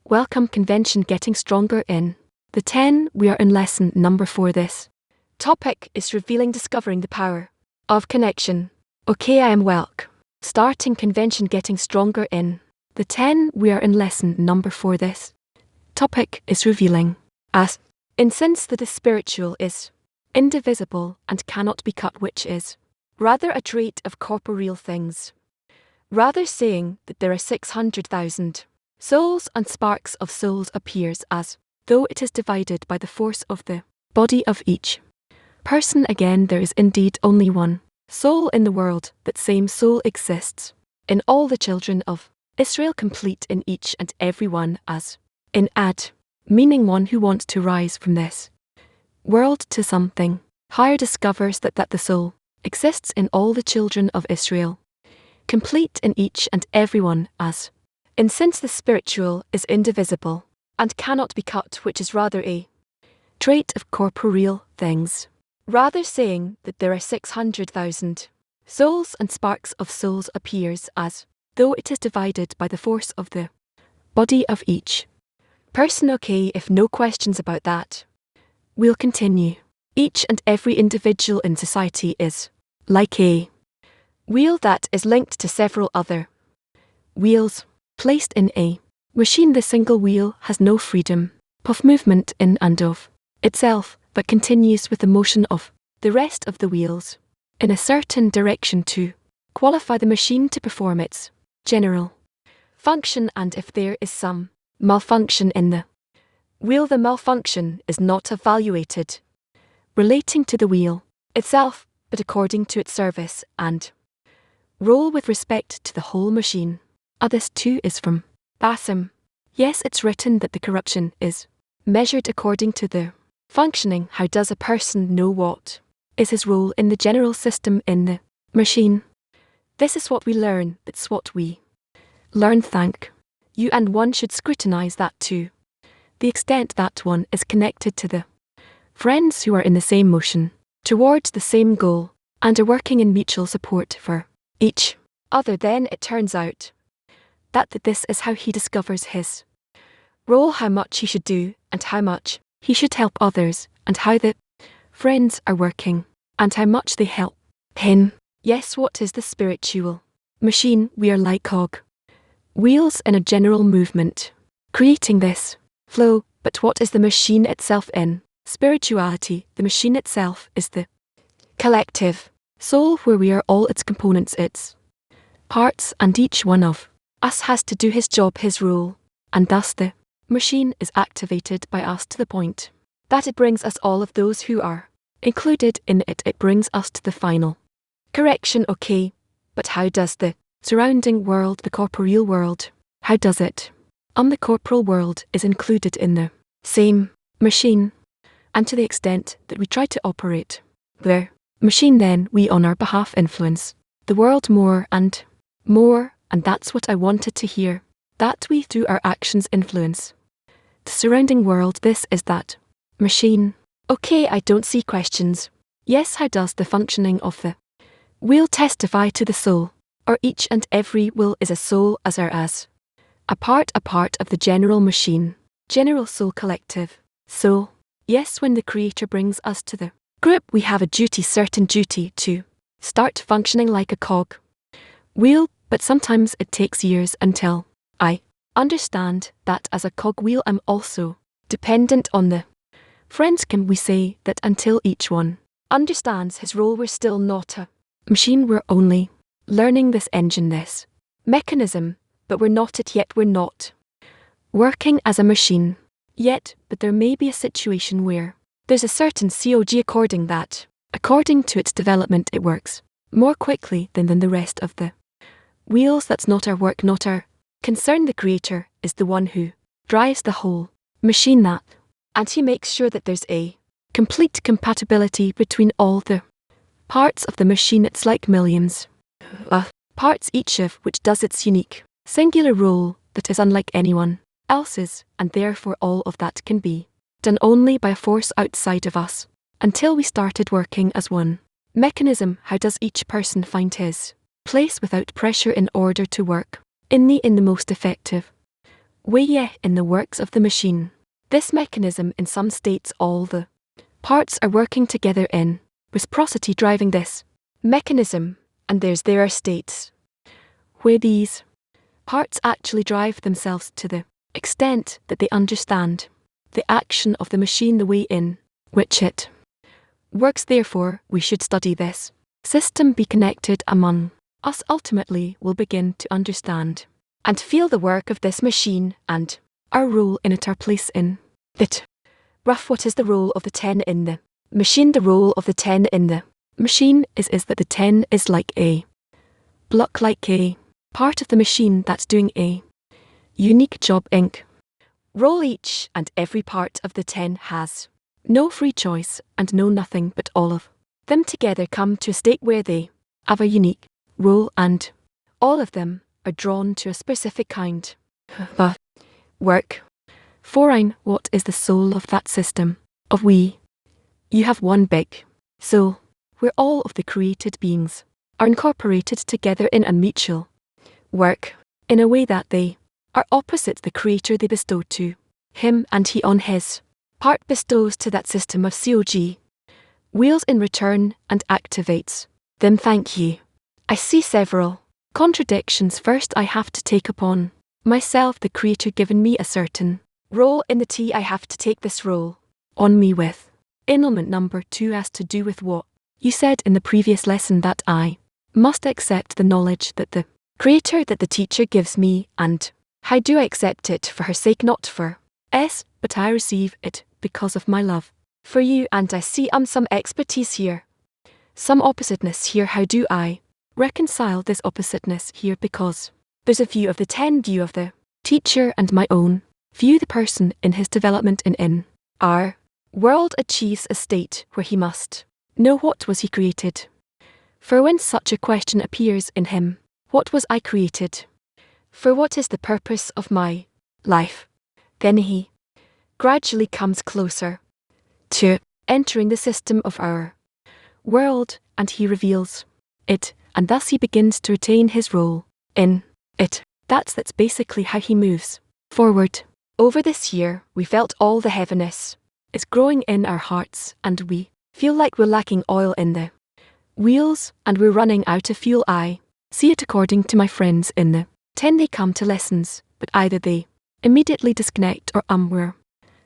Welcome convention getting stronger in the 10. We are in lesson number 4. This topic is revealing discovering the power of connection. Okay, I am welcome. Starting convention getting stronger in the 10. We are in lesson number 4. This topic is revealing as in since that the spiritual is indivisible and cannot be cut, which is rather a trait of corporeal things. Rather saying that there are 600,000 souls and sparks of souls appears as though it is divided by the force of the body of each person. Again, there is indeed only one soul in the world. That same soul exists in all the children of Israel, complete in each and every one, as in ad, meaning one who wants to rise from this world to something higher discovers that the soul exists in all the children of Israel, complete in each and every one, as in since the spiritual is indivisible and cannot be cut, which is rather a trait of corporeal things. Rather saying that there are 600,000 souls and sparks of souls appears as though it is divided by the force of the body of each person. Okay, if no questions about that, we'll continue. Each and every individual in society is like a wheel that is linked to several other wheels placed in a machine. The single wheel has no freedom of movement in and of itself, but continues with the motion of the rest of the wheels in a certain direction to qualify the machine to perform its general function. And if there is some malfunction in the wheel, the malfunction is not evaluated relating to the wheel itself, but according to its service and role with respect to the whole machine. This too is from Basim. Yes, it's written that the corruption is measured according to the functioning. How does a person know what is his role in the general system in the machine? This is what we learn, that's what we learn. Thank you, and one should scrutinize that to the extent that one is connected to the friends who are in the same motion towards the same goal and are working in mutual support for each other. Then it turns out that this is how he discovers his role, how much he should do and how much he should help others, and how the friends are working and how much they help him. Yes, what is the spiritual machine? We are like cog wheels in a general movement, creating this flow. But what is the machine itself in spirituality? The machine itself is the collective soul, where we are all its components, its parts, and each one of us has to do his job, his role, and thus the machine is activated by us to the point that it brings us all of those who are included in it. It brings us to the final correction. Okay, but how does the surrounding world, the corporeal world, how does it? The corporal world is included in the same machine, and to the extent that we try to operate the machine, then we on our behalf influence the world more and more. And that's what I wanted to hear, that we through our actions influence the surrounding world. This is that machine. Okay, I don't see questions. Yes, how does the functioning of the wheel testify to the soul? Or each and every wheel is a soul as a part of the general machine, general soul, collective soul. Yes, when the Creator brings us to the group, we have a duty, certain duty to start functioning like a cog wheel. But sometimes it takes years until I understand that as a cogwheel I'm also dependent on the friends. Can we say that until each one understands his role, we're still not a machine? We're only learning this engine, this mechanism, but we're not it yet. We're not working as a machine yet, but there may be a situation where there's a certain cog according to its development it works more quickly than the rest of the wheels. That's not our work, not our concern. The Creator is the one who drives the whole machine, that, and he makes sure that there's a complete compatibility between all the parts of the machine. It's like millions of parts, each of which does its unique, singular role that is unlike anyone else's, and therefore all of that can be done only by a force outside of us. Until we started working as one mechanism, how does each person find his place without pressure in order to work in the most effective way in the works of the machine. This mechanism in some states all the parts are working together in reciprocity driving this mechanism, and there are states where these parts actually drive themselves to the extent that they understand the action of the machine the way in which it works. Therefore, we should study this system, be connected among us. Ultimately, will begin to understand and feel the work of this machine and our role in it, our place in it. Rough, what is the role of the 10 in the machine? The role of the 10 in the machine is that the 10 is like a block, like a part of the machine that's doing a unique job. Inc. Role. Each and every part of the 10 has no free choice and no nothing, but all of them together come to a state where they have a unique role, and all of them are drawn to a specific kind of work. Foreign, what is the soul of that system of we? You have one big soul, where all of the created beings are incorporated together in a mutual work, in a way that they are opposite the creator. They bestow to him, and he on his part bestows to that system of COG wheels in return and activates them. Thank you. I see several contradictions. First, I have to take upon myself, the creator given me a certain role in the T. I have to take this role on me with element. Number 2 has to do with what you said in the previous lesson, that I must accept the knowledge that the creator, that the teacher gives me, and how do I accept it? For her sake, not for S, but I receive it because of my love for you, and I see some expertise here, some oppositeness here. How do I reconcile this oppositeness here? Because there's a view of the 10, view of the teacher, and my own view. The person in his development in our world achieves a state where he must know what was he created. For when such a question appears in him, what was I created for? What is the purpose of my life? Then he gradually comes closer to entering the system of our world, and he reveals it, and thus he begins to retain his role in it. That's basically how he moves forward. Over this year, we felt all the heaviness is growing in our hearts, and we feel like we're lacking oil in the wheels, and we're running out of fuel. I see it according to my friends in the 10. They come to lessons, but either they immediately disconnect or we're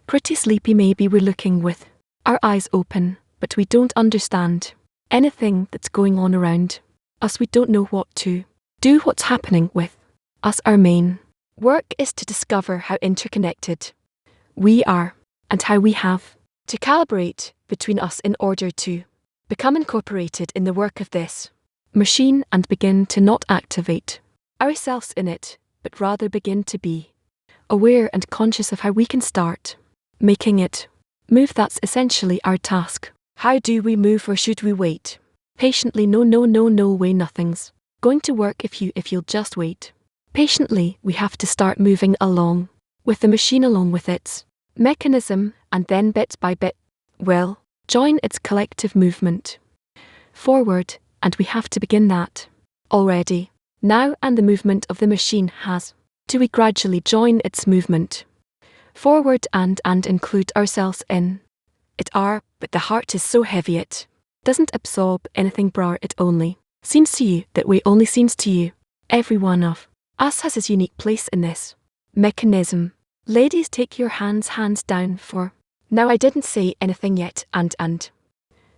pretty sleepy. Maybe we're looking with our eyes open, but we don't understand anything that's going on around us. We don't know what to do, what's happening with us. Our main work is to discover how interconnected we are and how we have to calibrate between us in order to become incorporated in the work of this machine and begin to not activate ourselves in it, but rather begin to be aware and conscious of how we can start making it move. That's essentially our task. How do we move, or should we wait patiently? No way, nothing's going to work if you'll just wait patiently. We have to start moving along with the machine, along with its mechanism, and then bit by bit will join its collective movement forward, and we have to begin that already now, and the movement of the machine has to we gradually join its movement forward and include ourselves in it. But the heart is so heavy it doesn't absorb anything. It only seems to you that way, only seems to you. Every one of us has his unique place in this mechanism. Ladies, take your hands down for now. I didn't say anything yet, and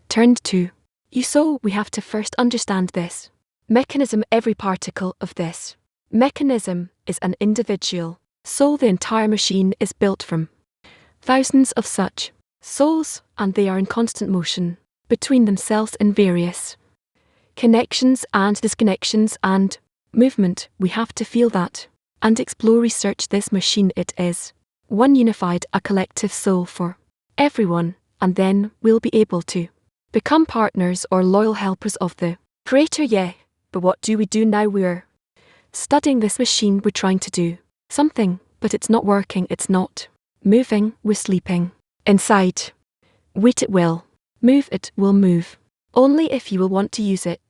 turned to you. So we have to first understand this mechanism. Every particle of this mechanism is an individual soul. The entire machine is built from thousands of such souls, and they are in constant motion between themselves in various connections and disconnections and movement. We have to feel that and explore, research this machine. It is one unified, a collective soul for everyone, and then we'll be able to become partners or loyal helpers of the creator. Yeah, but what do we do now? We're studying this machine. We're trying to do something, but it's not working. It's not moving. We're sleeping inside. Wait, it will move. It will move only if you will want to use it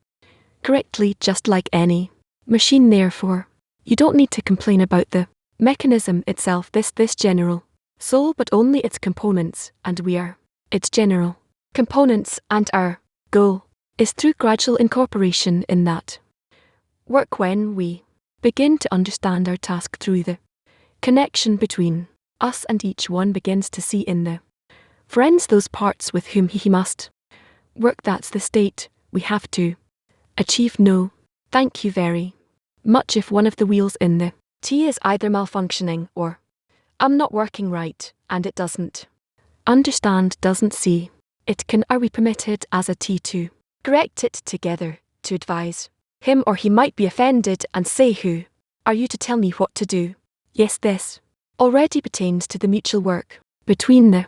correctly, just like any machine. Therefore, you don't need to complain about the Mechanism itself this general. Soul but only its components, and we are its general components, and our goal is through gradual incorporation in that work when we begin to understand our task through the connection between us, and each one begins to see in the friends those parts with whom he must work. That's the state we have to achieve. No, thank you very much if one of the wheels in the T is either malfunctioning or I'm not working right, and it doesn't understand, doesn't see. It can, are we permitted as a T to correct it together, to advise him, or he might be offended and say, who are you to tell me what to do? Yes, this already pertains to the mutual work between the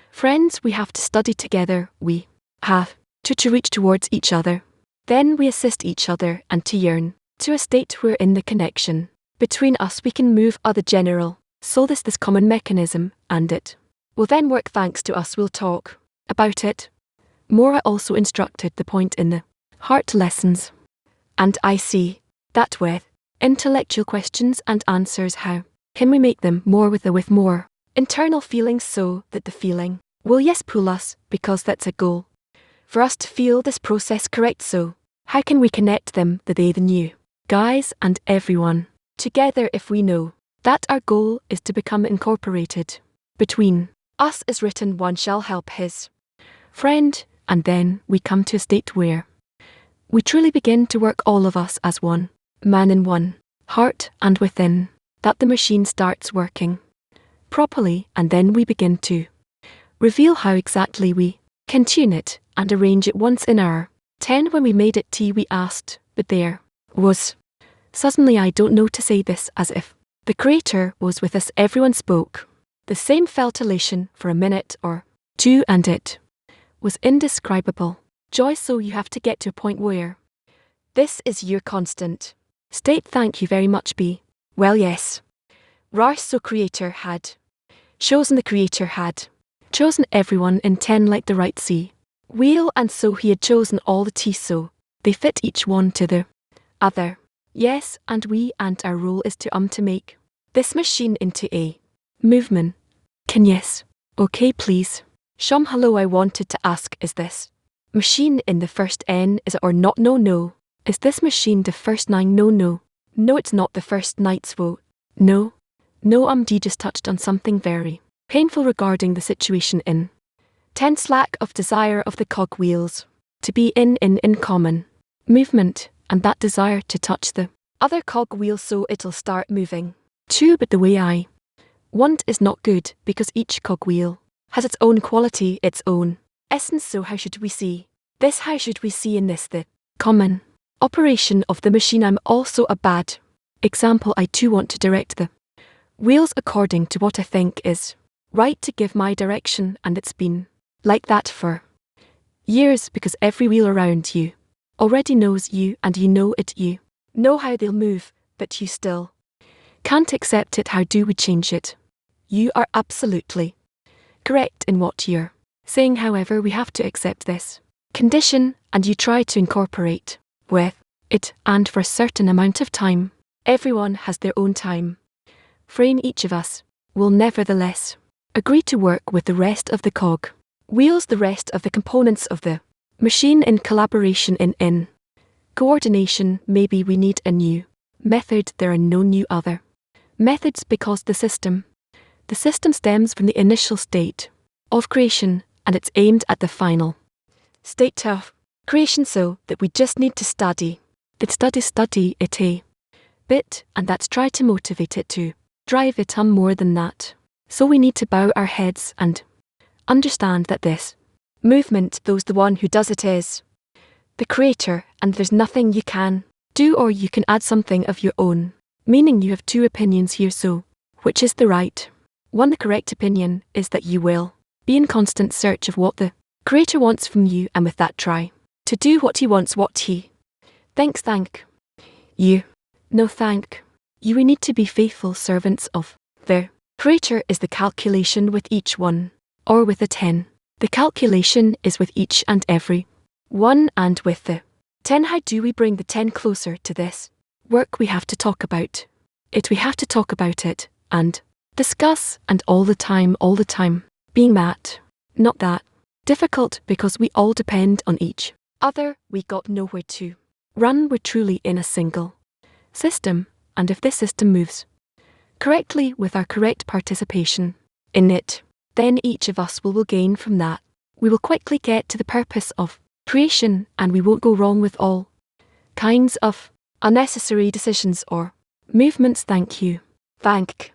friends. We have to study together, we have to reach towards each other. Then we assist each other and to yearn to a state where in the connection between us we can move other general. So this common mechanism, and it will then work thanks to us. We'll talk about it more. I also instructed the point in the heart lessons, and I see that with intellectual questions and answers, how can we make them more with more internal feelings, so that the feeling will pull us, because that's a goal for us to feel this process correct. So how can we connect them, the they, the new guys, and everyone together, if we know that our goal is to become incorporated between us, as written, one shall help his friend, and then we come to a state where we truly begin to work, all of us as one man in one heart, and within that the machine starts working properly, and then we begin to reveal how exactly we can tune it and arrange it. Once in our 10, when we made it T, we asked, but there was suddenly, I don't know to say this, as if the Creator was with us. Everyone spoke the same, felt elation for a minute or two, and it was indescribable joy. So you have to get to a point where this is your constant state. Thank you very much, B. Well, yes. Rars. So Creator had chosen everyone in 10 like the right C wheel, and so he had chosen all the T, so they fit each one to the other. Yes, and we, and our role is to make this machine into a movement. Can yes? Okay, please. Shum, hello, I wanted to ask, is this machine in the first N, is it or not? No. Is this machine the first 9? No. No, it's not the first night's vote. No, D just touched on something very painful regarding the situation in tense lack of desire of the cog wheels to be in common movement, and that desire to touch the other cog wheel so it'll start moving too. But the way I want is not good, because each cog wheel has its own quality, its own essence. So how should we see this? How should we see in this the common operation of the machine? I'm also a bad example. I too want to direct the wheels according to what I think is right, to give my direction, and it's been like that for years, because every wheel around you already knows you, and you know it. You know how they'll move, but you still can't accept it. How do we change it? You are absolutely correct in what you're saying. However, we have to accept this condition, and you try to incorporate with it, and for a certain amount of time. Everyone has their own time frame. Each of us will nevertheless agree to work with the rest of the cog wheels, the rest of the components of the machine, in collaboration, in coordination. Maybe we need a new method. There are no new other methods, because the system stems from the initial state of creation, and it's aimed at the final state of creation, so that we just need to study it a bit, and that's try to motivate it, to drive it on more than that. So we need to bow our heads and understand that this movement, those the one who does it is the Creator, and there's nothing you can do, or you can add something of your own. Meaning you have two opinions here, so which is the right one? The correct opinion is that you will be in constant search of what the Creator wants from you, and with that try to do what he wants, what he thinks. Thank you. No, thank you. We need to be faithful servants of the Creator. Is the calculation with each one, or with the 10? The calculation is with each and every one, and with the 10. How do we bring the 10 closer to this work? We have to talk about We have to talk about it, and discuss, and all the time, being that, not that. Difficult because we all depend on each other, we got nowhere to run, we're truly in a single system, and if this system moves correctly with our correct participation in it, then each of us will gain from that. We will quickly get to the purpose of creation, and we won't go wrong with all kinds of unnecessary decisions or movements. Thank you. Thank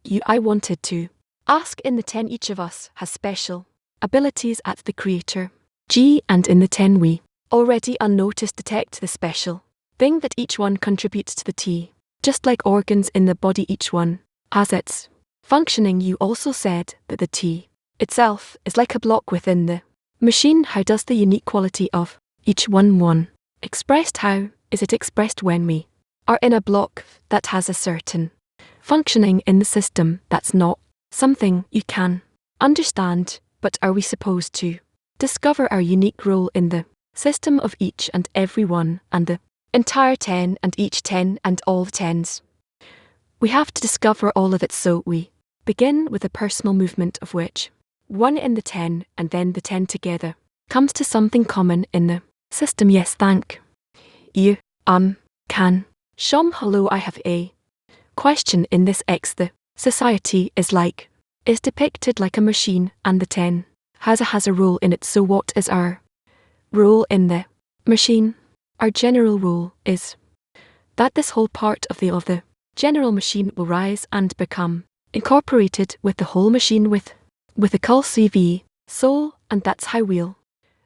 you. I wanted to ask, in the 10 each of us has special abilities at the creator G, and in the 10 we already unnoticed detect the special thing that each one contributes to the T. Just like organs in the body, each one has its functioning. You also said that the T itself is like a block within the machine. How does the unique quality of each one expressed? How is it expressed when we are in a block that has a certain functioning in the system? That's not something you can understand, but are we supposed to discover our unique role in the system of each and every one, and the entire 10, and each 10, and all the 10s? We have to discover all of it, so we begin with a personal movement of which one in the 10, and then the 10 together comes to something common in the system. Yes, thank you. Can Shom, hello, I have a question. In this X, the society is depicted like a machine, and the 10 has a role in it. So what is our role in the machine? Our general role is that this whole part of the general machine will rise and become incorporated with the whole machine with a call CV soul, and that's how we'll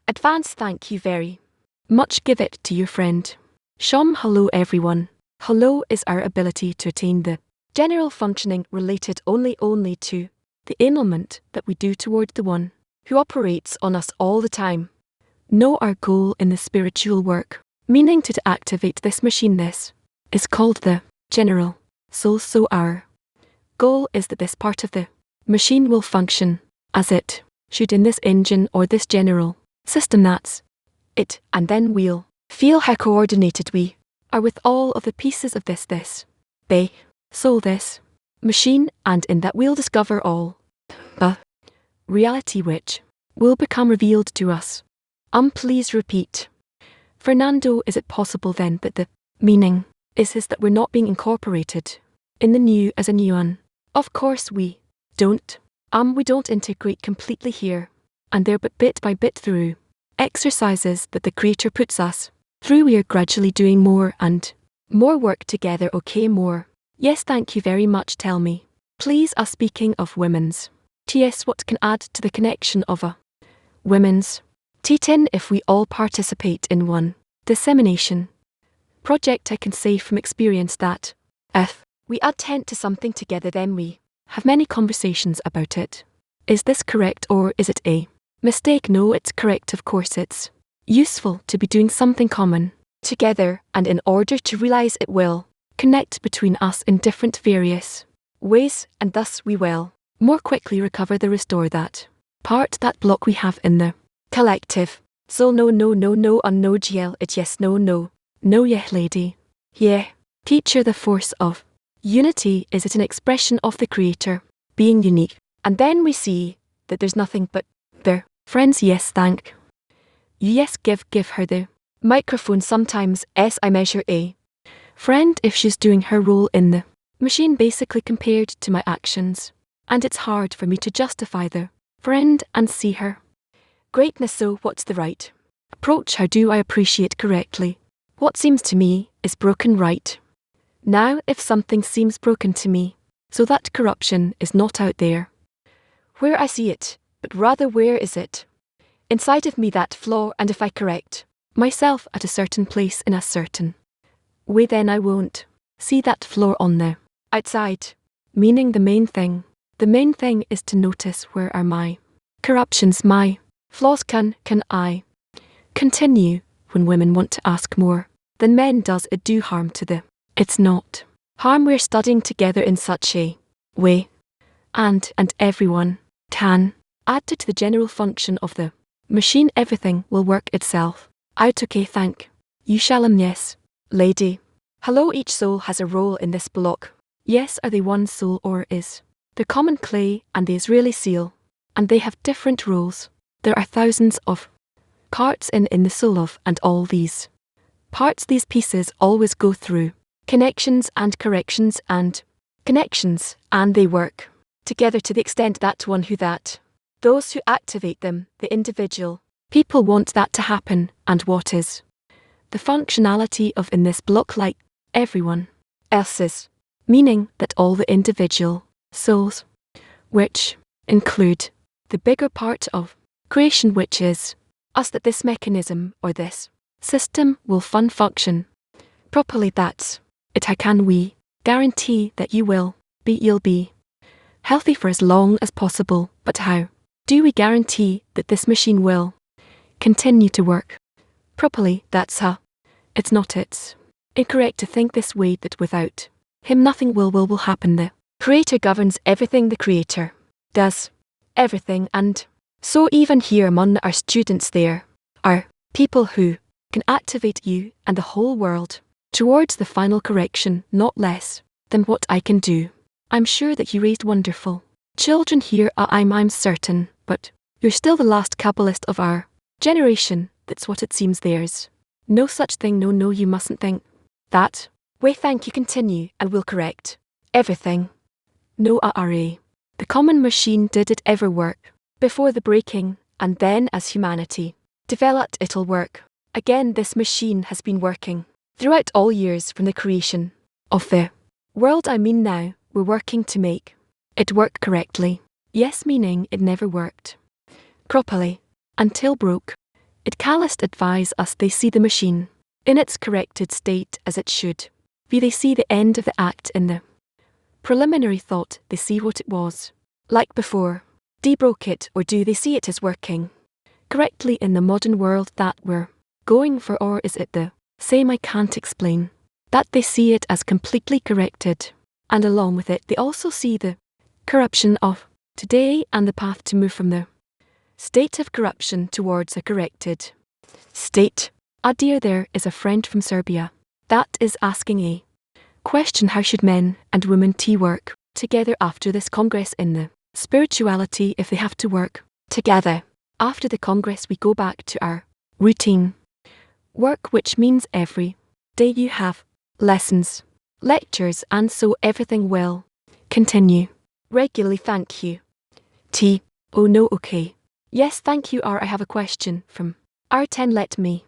advance. Thank you very much. Give it to your friend Shom. Hello everyone. Hello is our ability to attain the general functioning related only to the enablement that we do toward the one who operates on us all the time. Know our goal in the spiritual work, meaning to activate this machine. This is called the general soul. So our goal is that this part of the machine will function as it should in this engine or this general system. That's it. And then we'll feel how coordinated we are with all of the pieces of this soul, this machine, and in that we'll discover all the reality which will become revealed to us. Please repeat. Fernando, is it possible then that the meaning is that we're not being incorporated in the new as a new one? Of course we don't. We don't integrate completely here and there, but bit by bit through exercises that the Creator puts us through, we are gradually doing more and more work together. Okay, more. Yes, thank you very much. Tell me, please, speaking of women's TS, what can add to the connection of a women's T10 if we all participate in one dissemination project? I can say from experience that if we add 10 to something together, then we have many conversations about it. Is this correct, or is it a mistake? No, it's correct. Of course, it's useful to be doing something common together, and in order to realize it will connect between us in different various ways, and thus we will more quickly recover the restore that part, that block we have in the collective soul. No, GL, it yes, no, yeah, lady. Yeah. Teacher, the force of unity, is it an expression of the Creator being unique? And then we see that there's nothing but their friends. Yes, thank you. Yes, give her the microphone. Sometimes I measure a friend if she's doing her role in the machine basically compared to my actions, and it's hard for me to justify the friend and see her greatness. So what's the right approach? How do I appreciate correctly what seems to me is broken right now? If something seems broken to me, so that corruption is not out there where I see it, but rather where is it inside of me, that flaw, and if I correct myself at a certain place in a certain way, then I won't see that flaw on the outside. Meaning the main thing is to notice where are my corruptions, my flaws. Can I continue when women want to ask more than men? Does it do harm to the? It's not harm. We're studying together in such a way, and everyone can add to the general function of the machine. Everything will work itself out. Okay, thank you, Shalom. Yes, lady. Hello, each soul has a role in this block. Yes, are they one soul or is the common clay and the Israeli seal? And they have different roles. There are thousands of parts in the soul of, and all these parts, these pieces always go through connections and corrections and connections, and they work together to the extent that one who that those who activate them, the individual people want that to happen, and what is the functionality of in this block like everyone else's, meaning that all the individual souls, which include the bigger part of creation, which is us, that this mechanism or this system will function properly. That's it. How can we guarantee that you'll be healthy for as long as possible? But how do we guarantee that this machine will continue to work properly? It's incorrect to think this way, that without him nothing will happen. The Creator governs everything. The Creator does everything, and so even here among our students there are people who can activate you and the whole world towards the final correction, not less than what I can do. I'm sure that you raised wonderful children here, I'm certain, but you're still the last Kabbalist of our generation. That's what it seems. There's no such thing. No, you mustn't think that way. Thank you. Continue, and we'll correct everything. No, the common machine, did it ever work before the breaking, and then as humanity developed, it'll work again. This machine has been working throughout all years from the creation of the world. Now we're working to make it work correctly. Yes, meaning it never worked properly until broke. It calloused advise us. They see the machine in its corrected state as it should be. They see the end of the act in the preliminary thought. They see what it was like before broke it, or do they see it as working correctly in the modern world that we're going for? Or is it the same? I can't explain that. They see it as completely corrected, and along with it they also see the corruption of today and the path to move from the state of corruption towards a corrected state. Dear, there is a friend from Serbia that is asking a question: how should men and women work together after this Congress in the spirituality? If they have to work together after the Congress, we go back to our routine work, which means every day you have lessons, lectures, and so everything will continue regularly. Thank you. Oh no, okay. Yes, thank you. I have a question from R10. Let me.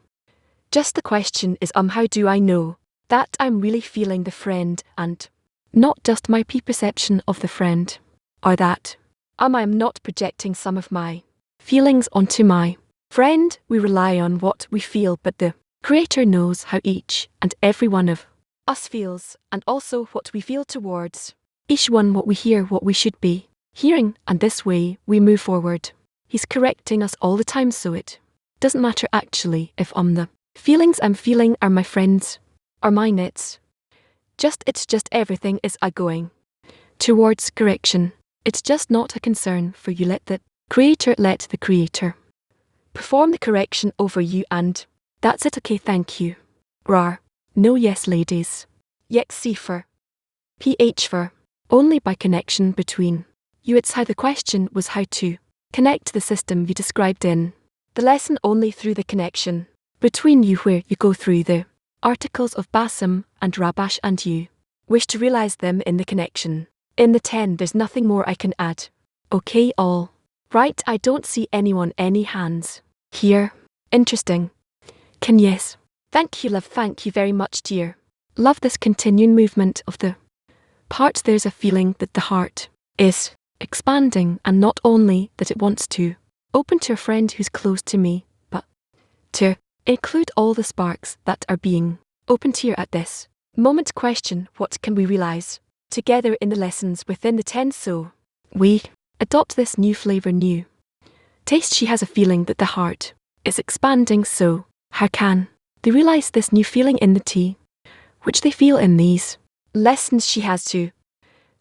Just the question is, how do I know that I'm really feeling the friend and not just my perception of the friend? Or that I'm not projecting some of my feelings onto my friend? We rely on what we feel, but the Creator knows how each and every one of us feels, and also what we feel towards each one, what we hear, what we should be hearing, and this way we move forward. He's correcting us all the time, so it doesn't matter actually if the feelings I'm feeling are my friends or mine. It's just everything is going towards correction. It's just not a concern for you. Let the Creator perform the correction over you, and that's it. Okay, thank you. Rar. No, yes, ladies. Yek C for PH for only by connection between you. It's how the question was how to connect the system you described in the lesson, only through the connection between you, where you go through the articles of Basim and Rabash and you wish to realize them in the connection. In the 10, there's nothing more I can add. Okay, all right. I don't see anyone, any hands here. Interesting. Can yes. Thank you, love. Thank you very much, dear. Love this continuing movement of the parts. There's a feeling that the heart is expanding, and not only that it wants to open to a friend who's close to me, but to include all the sparks that are being opened here at this moment. Question: what can we realize together in the lessons within the 10 so we adopt this new flavor, new taste? She has a feeling that the heart is expanding, so how can they realize this new feeling in the tea, which they feel in these lessons? She has to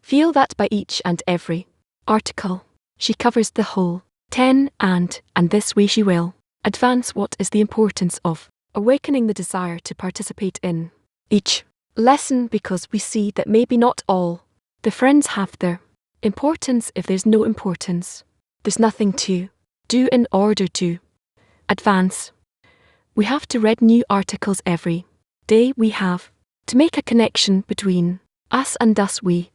feel that by each and every article. She covers the whole 10, and this way she will advance what is the importance of awakening the desire to participate in each Lesson because we see that maybe not all the friends have their importance if there's no importance. There's nothing to do in order to advance. We have to read new articles every day. We have to make a connection between us and thus we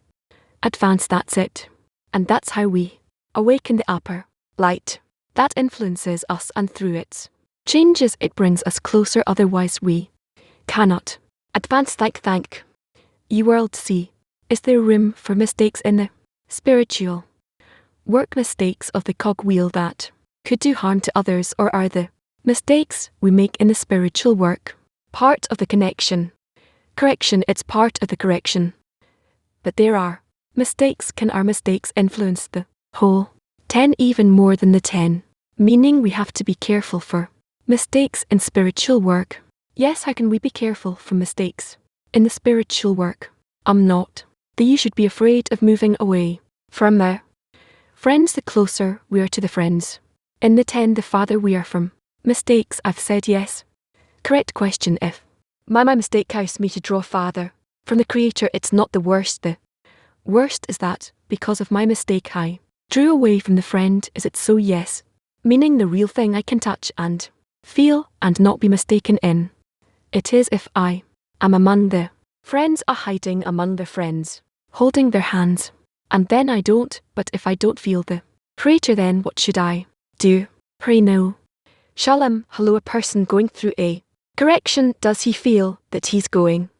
advance. That's it. And that's how we awaken the upper light that influences us, and through its changes it brings us closer, otherwise we cannot advance. Thank you world. See, is there room for mistakes in the spiritual work, mistakes of the cogwheel that could do harm to others, or are the mistakes we make in the spiritual work part of the connection? Correction, it's part of the correction. But there are mistakes. Can our mistakes influence the whole 10 even more than the 10? Meaning we have to be careful for mistakes in spiritual work. Yes, how can we be careful for mistakes in the spiritual work? Not that you should be afraid of moving away from the friends. The closer we are to the friends in the 10, the farther we are from mistakes. I've said yes. Correct question. If my mistake caused me to draw farther from the Creator, it's not the worst. The worst is that because of my mistake I drew away from the friend. Is it so? Yes. Meaning the real thing I can touch and feel and not be mistaken in. It is if I am among the friends, hiding among the friends, holding their hands, and then I don't. But if I don't feel the Creator, then what should I do? Pray no. Shalom. Hello, a person going through a correction. Does he feel that he's going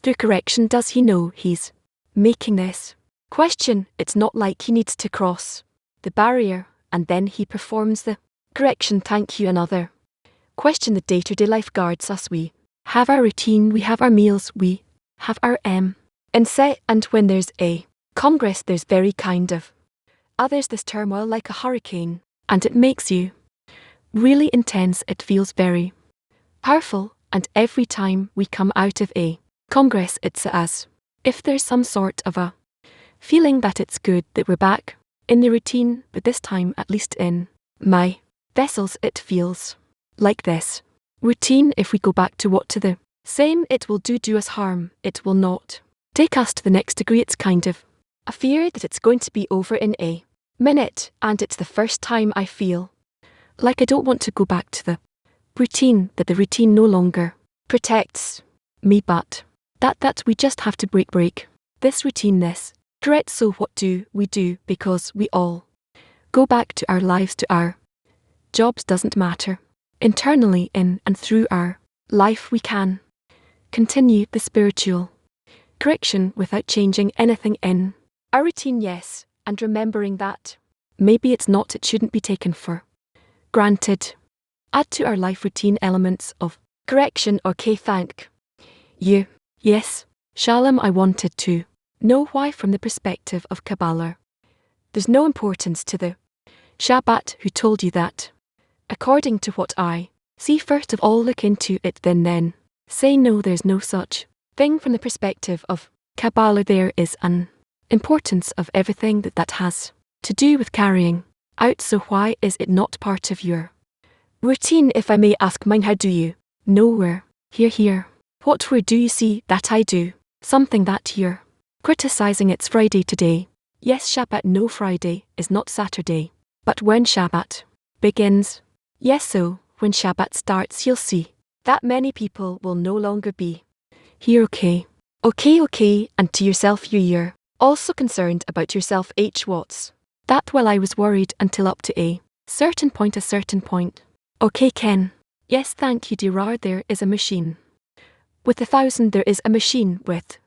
through correction? Does he know he's making this question? It's not like he needs to cross the barrier and then he performs the correction. Thank you. Another question. The day-to-day life guards us. We have our routine, we have our meals, we have our and set, and when there's a congress there's very kind of others this turmoil like a hurricane, and it makes you really intense. It feels very powerful, and every time we come out of a congress it's as if there's some sort of a feeling that it's good that we're back in the routine, but this time, at least in my vessels, it feels like this routine. If we go back to the same, it will do us harm. It will not take us to the next degree. It's kind of a fear that it's going to be over in a minute, and it's the first time I feel like I don't want to go back to the routine, that the routine no longer protects me, but that we just have to break this routine, this correct. So what do we do? Because we all go back to our lives, to our jobs. Doesn't matter. Internally, in and through our life, we can continue the spiritual correction without changing anything in our routine. Yes, and remembering that maybe it's not, it shouldn't be taken for granted. Add to our life routine elements of correction. Okay, thank you. Yes, Shalom. I wanted to know why from the perspective of Kabbalah there's no importance to the Shabbat. Who told you that? According to what I see, first of all look into it, then say no, there's no such thing from the perspective of Kabbalah. There is an importance of everything that has to do with carrying out. So why is it not part of your routine? If I may ask mine, how do you know where? Here. Where do you see that I do something that you're criticizing? It's Friday today. Yes, Shabbat. No, Friday is not Saturday. But when Shabbat begins, yes, so when Shabbat starts, you'll see that many people will no longer be here. Okay, and to yourself, you're also concerned about yourself. What's that? Well, I was worried until up to a certain point. Okay, Ken. Yes, thank you, Dirar. There is a machine with 1,000. There is a machine with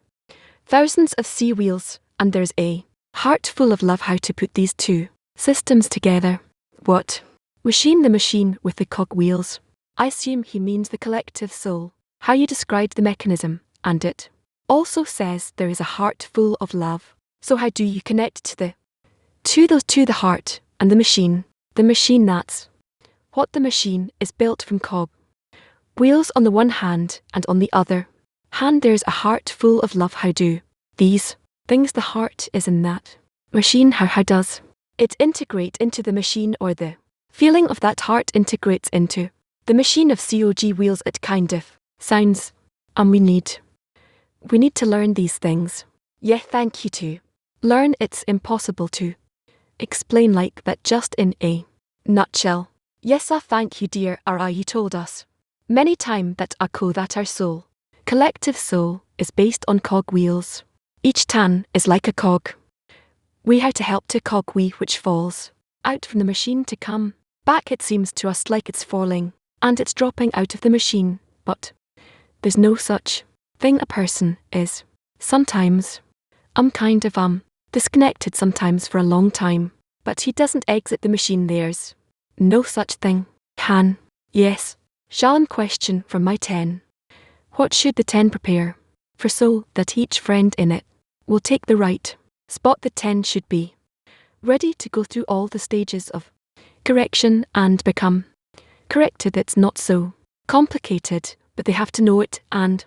thousands of sea wheels, and there's a heart full of love. How to put these two systems together? What machine? The machine with the cogwheels. I assume he means the collective soul. How you described the mechanism, and it also says there is a heart full of love. So how do you connect to the heart and the machine? The machine, that's what the machine is built from cog wheels on the one hand, and on the other hand there's a heart full of love. How do these things, the heart is in that machine, how does it integrate into the machine, or the feeling of that heart integrates into the machine of cog wheels? It kind of sounds, we need We need to learn these things. Yeah, thank you to. Learn it's impossible to. Explain like that just in a nutshell. Yes, I thank you dear R.I. you told us. Many time that that our soul, collective soul, is based on cogwheels. Each tan is like a cog. We how to help to cog we which falls out from the machine to come back it seems to us like it's falling, and it's dropping out of the machine, but there's no such thing a person is. Sometimes, kind of disconnected sometimes for a long time, but he doesn't exit the machine there's no such thing. Can, yes. Shall question from my 10. What should the 10 prepare for so that each friend in it will take the right spot the 10 should be ready to go through all the stages of correction and become corrected. It's not so complicated, but they have to know it and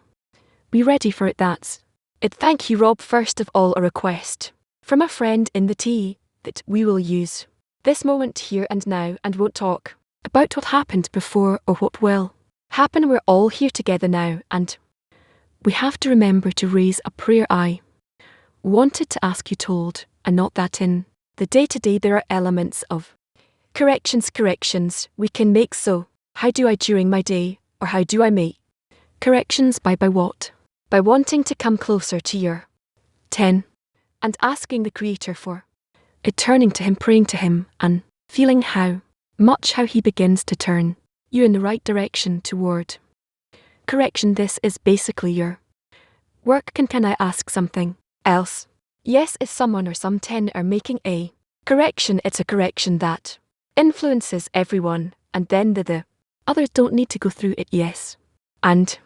be ready for it. That's it. Thank you, Rob. First of all, a request from a friend in the tea that we will use this moment here and now and won't talk about what happened before or what will happen. We're all here together now, and we have to remember to raise a prayer. I wanted to ask you told, and not that in the day-to-day there are elements of corrections we can make. So how do I during my day, or how do I make corrections? By what? By wanting to come closer to your 10 and asking the Creator for it, turning to Him, praying to Him, and feeling how He begins to turn you in the right direction toward correction. This is basically your work. Can I ask something else? Yes, if someone or some 10 are making a correction, it's a correction that influences everyone, and then the others don't need to go through it. Yes. And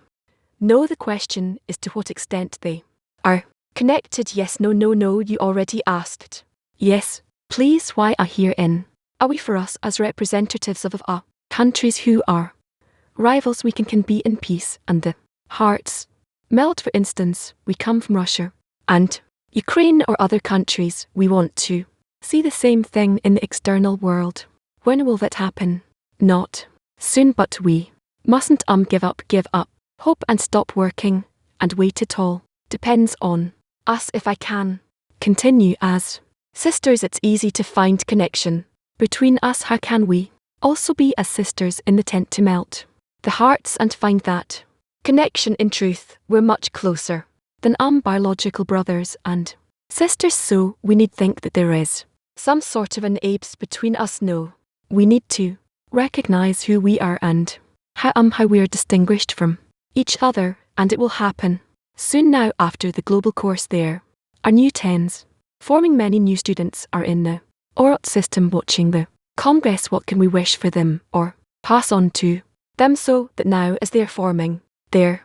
no, the question is to what extent they are connected. Yes, no, you already asked. Yes, please, why are here in? Are we for us as representatives of our countries who are rivals we can be in peace and the hearts melt? For instance, we come from Russia and Ukraine or other countries. We want to see the same thing in the external world. When will that happen? Not soon, but we mustn't give up hope and stop working and wait. It all depends on us. If I can continue as sisters, it's easy to find connection between us. How can we also be as sisters in the tent to melt the hearts and find that connection? In truth, we're much closer than biological brothers and sisters, so we need think that there is some sort of an apes between us. No, we need to recognize who we are and how we are distinguished from each other, and it will happen soon. Now, after the global course, there are new 10s forming. Many new students are in the oral system watching the Congress. What can we wish for them or pass on to them so that now as they are forming their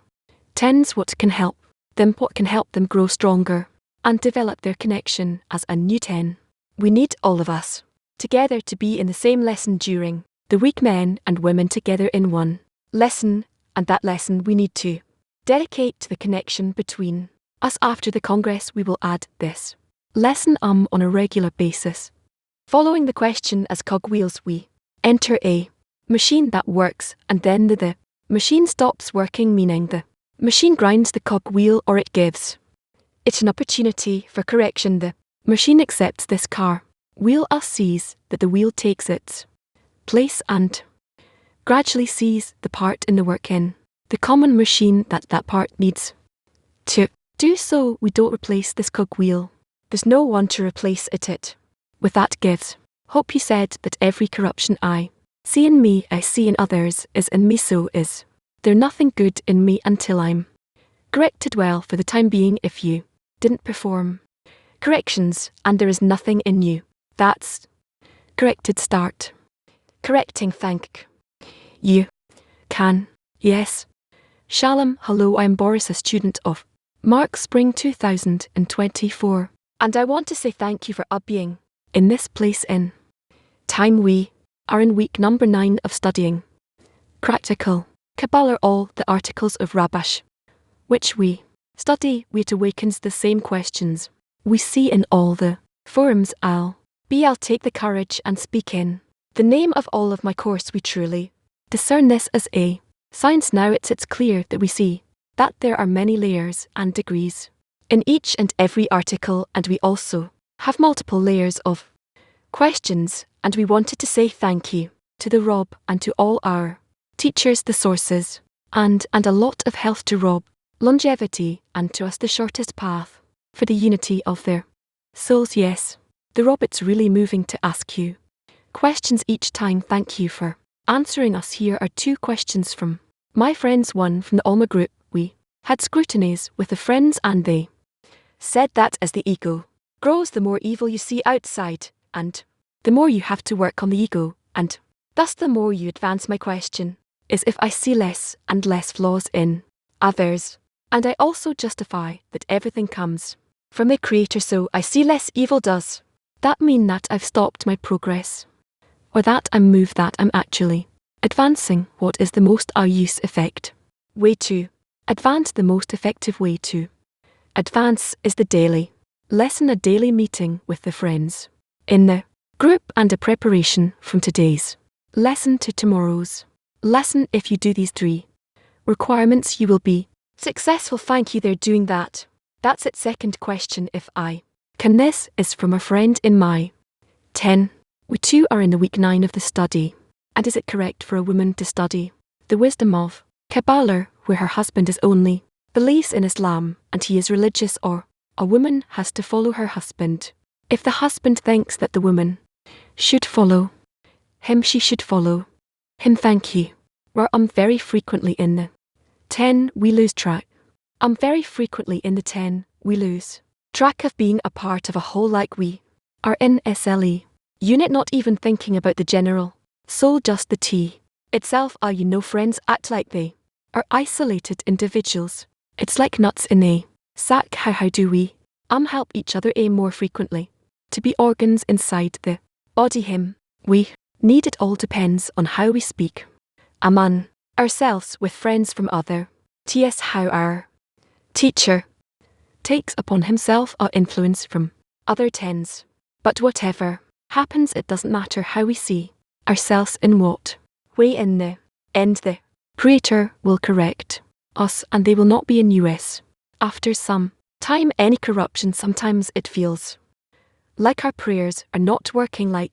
10s, what can help them grow stronger and develop their connection as a new 10? We need all of us together to be in the same lesson during the week, men and women together in one lesson, and that lesson we need to dedicate to the connection between us. After the Congress, we will add this lesson on a regular basis. Following the question as cogwheels, we enter a machine that works, and then the machine stops working, meaning the machine grinds the cogwheel, or it gives it an opportunity for correction. The machine accepts this car wheel, sees that the wheel takes its place and gradually sees the part in the work in the common machine that part needs to do. So we don't replace this cogwheel. There's no one to replace it. With that gives hope. He said that every corruption I see in me, I see in others, is in me. So is there nothing good in me until I'm corrected. Well, for the time being, if you didn't perform corrections and there is nothing in you that's corrected, start correcting. Thank you. Can. Yes. Shalom. Hello, I'm Boris, a student of Mark Spring 2024. And I want to say thank you for being in this place in time. We are in week number 9 of studying practical Kabbalah, all the articles of Rabash, which we study. It awakens the same questions we see in all the forums. I'll take the courage and speak in the name of all of my course. We truly discern this as a science now. It's clear that we see that there are many layers and degrees in each and every article, and we also have multiple layers of questions, and we wanted to say thank you to the Rob and to all our teachers, the sources, and a lot of health to Rob, longevity, and to us the shortest path for the unity of their souls. Yes, the Rob, it's really moving to ask you questions each time. Thank you for answering us. Here are 2 questions from my friends, one from the Alma group. We had scrutinies with the friends, and they said that as the ego grows, the more evil you see outside, and the more you have to work on the ego, and thus the more you advance. My question is if I see less and less flaws in others, and I also justify that everything comes from the Creator, so I see less evil, does that mean that I've stopped my progress, or that I'm moved, that I'm actually advancing? What is the most use effect way to advance? The most effective way to advance is the daily lesson, a daily meeting with the friends in the group, and a preparation from today's lesson to tomorrow's lesson. If you do these 3 requirements, you will be successful. Thank you, they're doing that. That's it. Second question, if I can. This is from a friend in my 10. We too are in the week 9 of the study. And is it correct for a woman to study the wisdom of Kabbalah, where her husband is only believes in Islam and he is religious, or a woman has to follow her husband? If the husband thinks that the woman should follow him, she should follow him. Thank you. We're very frequently in the 10 we lose track. Very frequently in the 10 we lose track of being a part of a whole, like we are in SLE unit, not even thinking about the general soul, just the T itself. You know, friends act like they are isolated individuals. It's like nuts in a sack. How do we help each other more frequently to be organs inside the body? Him we need. It all depends on how we speak among ourselves with friends from other TS, how our teacher takes upon himself our influence from other 10s. But whatever happens, it doesn't matter how we see ourselves, in what way. In the end, the Creator will correct us, and they will not be in us after some time any corruption. Sometimes it feels like our prayers are not working, like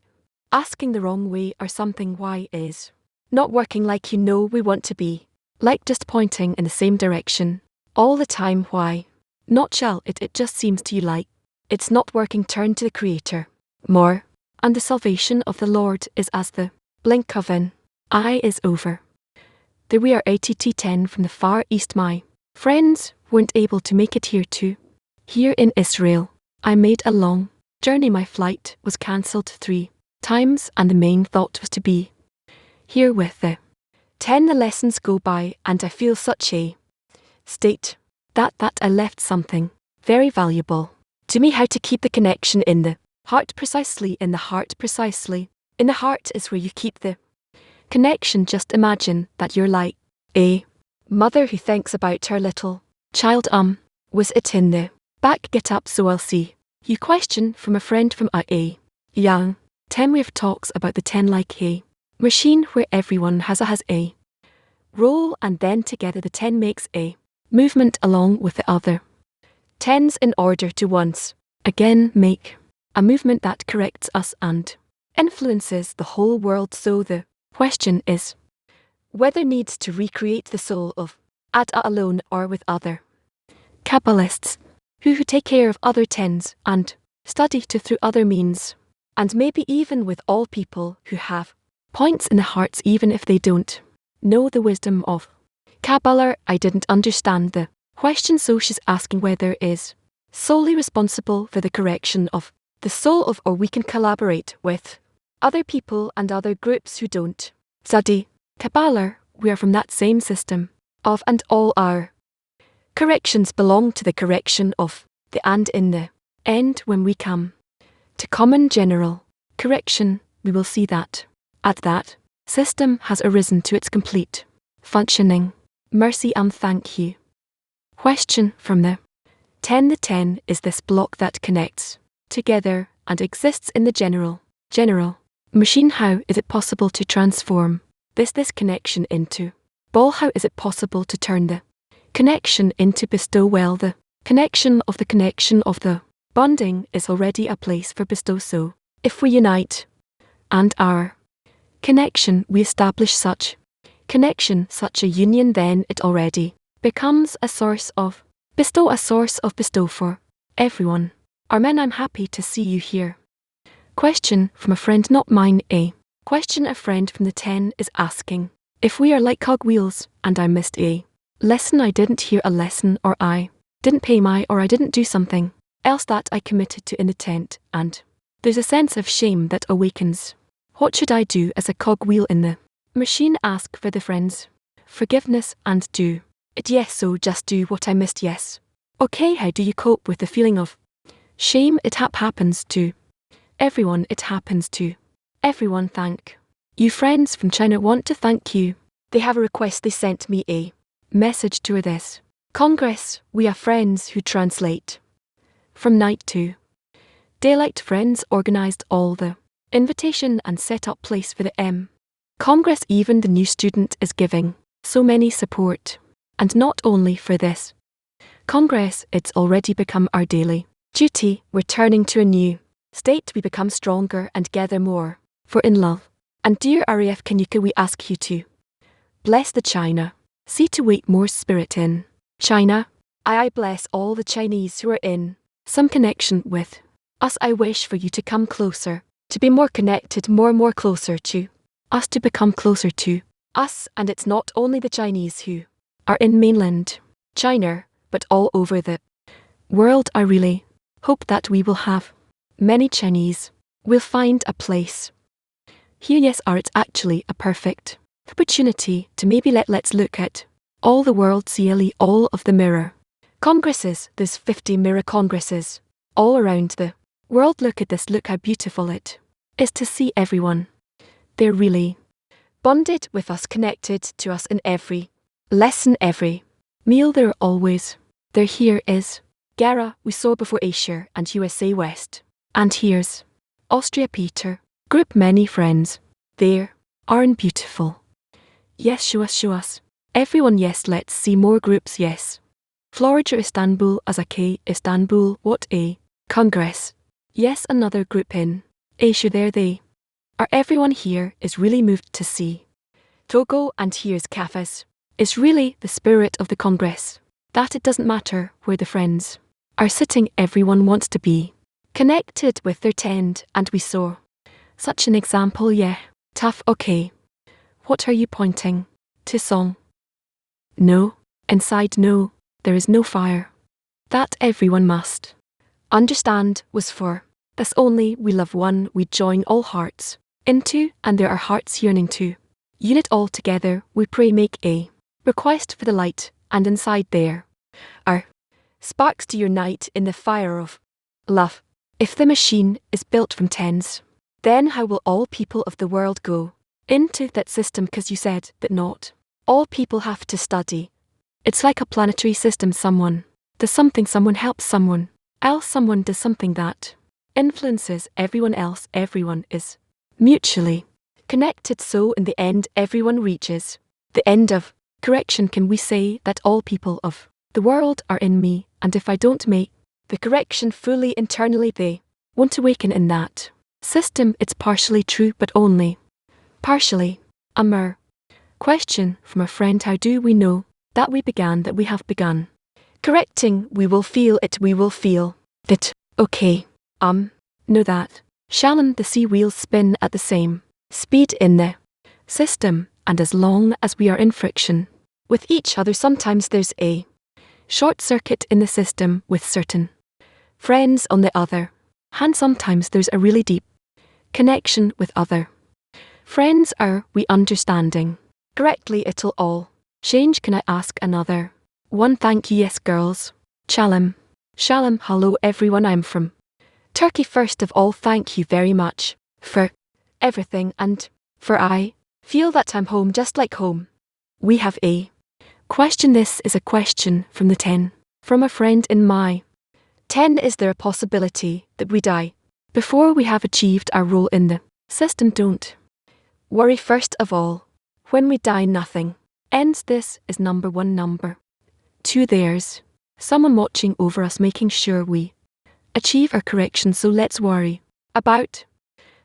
asking the wrong way or something. Why is not working? Like, you know, we want to be like just pointing in the same direction all the time. Why not? Shall it just seems to you like it's not working. Turn to the Creator more, and the salvation of the Lord is as the blink of an eye is over. There we are, ATT10 from the Far East. My friends weren't able to make it here in Israel. I made a long journey. My flight was cancelled 3 times, and the main thought was to be here with the 10. The lessons go by, and I feel such a state that I left something very valuable to me. How to keep the connection in the heart, precisely in the heart, precisely in the heart is where you keep the connection. Just imagine that you're like a mother who thinks about her little child. Was it in the back? Get up, so I'll see you. Question from a friend from a young 10. We have talks about the 10 like a machine where everyone has a role, and then together the 10 makes a movement along with the other 10s in order to once again make a movement that corrects us and influences the whole world. So the question is whether needs to recreate the soul of Ada alone or with other Kabbalists who take care of other 10s and study to through other means, and maybe even with all people who have points in the hearts, even if they don't know the wisdom of Kabbalah. I didn't understand the question, so she's asking whether is solely responsible for the correction of the soul of, or we can collaborate with other people and other groups who don't study Kabbalah. We are from that same system of, and all our corrections belong to the correction of the, and in the end, when we come to common general correction, we will see that at that system has arisen to its complete functioning. Mercy and thank you. Question from the 10. The 10 is this block that connects together and exists in the general machine. How is it possible to transform this connection into ball? How is it possible to turn the Connection into bestow well the connection of the bonding is already a place for bestow so. If we unite and our connection we establish such connection such a union then it already becomes a source of bestow for everyone. Armen, I'm happy to see you here. Question from a friend not mine. A question a friend from the 10 is asking if we are like cogwheels and I missed a lesson, I didn't hear a lesson, or I didn't pay my, or I didn't do something else that I committed to in the tent, and there's a sense of shame that awakens. What should I do as a cogwheel in the machine? Ask for the friend's forgiveness and do it. Yes, so just do what I missed. Yes. Okay, how do you cope with the feeling of shame? It happens to everyone. It happens to everyone. Thank you. Friends from China want to thank you. They have a request. They sent me a message to this Congress. We are friends who translate from night to daylight. Friends organized all the invitation and set up place for the Congress. Even the new student is giving so many support. And not only for this Congress, it's already become our daily duty. We're turning to a new state. We become stronger and gather more. For in love and dear RAF Kanyuka, we ask you to bless the China. See to wait more spirit in China. I bless all the Chinese who are in some connection with us. I wish for you to come closer, to be more connected, more closer to us, to become closer to us. And it's not only the Chinese who are in mainland China, but all over the world. I really hope that we will have many Chinese will find a place here. Yes, it's actually a perfect opportunity to maybe let's look at all the world, CLE, all of the mirror congresses. There's 50 mirror congresses all around the world. Look at this, look how beautiful it is to see everyone. They're really bonded with us, connected to us in every lesson, every meal. They're always there. Here is Gara, we saw before, Asia and USA West. And here's Austria, Peter. Group many friends. There aren't beautiful. Yes, show us. Everyone, yes, let's see more groups, yes. Florida, Istanbul, Azaki, Istanbul, what a congress. Yes, another group in Asia. There they are. Everyone here is really moved to see Togo, and here's Cafes. Is really the spirit of the Congress, that it doesn't matter where the friends are sitting, everyone wants to be connected with their tent, and we saw such an example. Yeah, tough. Okay. What are you pointing to? Song? No. Inside, no. There is no fire. That everyone must understand was for this only. We love one, we join all hearts into, and there are hearts yearning to unite all together. We pray, make a request for the light, and inside there are sparks to unite in the fire of love. If the machine is built from tens, then how will all people of the world go into that system? Because you said that not all people have to study. It's like a planetary system. Someone does something, someone helps someone else, someone does something that influences everyone else. Everyone is mutually connected, so in the end everyone reaches the end of correction. Can we say that all people of the world are in me, and if I don't make the correction fully internally, they won't awaken in that system? It's partially true, but only partially. A mere question from a friend. How do we know that we began, that we have begun correcting? We will feel it, we will feel that. Okay. Know that. Shall the sea wheels spin at the same speed in the system, and as long as we are in friction with each other, sometimes there's a short circuit in the system with certain friends. On the other hand, sometimes there's a really deep connection with other friends. Are we understanding correctly? It'll all change. Can I ask another one? Thank you. Yes, girls. Shalom. Hello everyone, I'm from Turkey. First of all, thank you very much for everything, and for I feel that I'm home, just like home. We have a question. This is a question from the 10, from a friend in my 10. Is there a possibility that we die before we have achieved our role in the system? Don't worry. First of all, when we die, nothing ends. This is number one. Number 2 there's someone watching over us making sure we achieve our correction, so let's worry about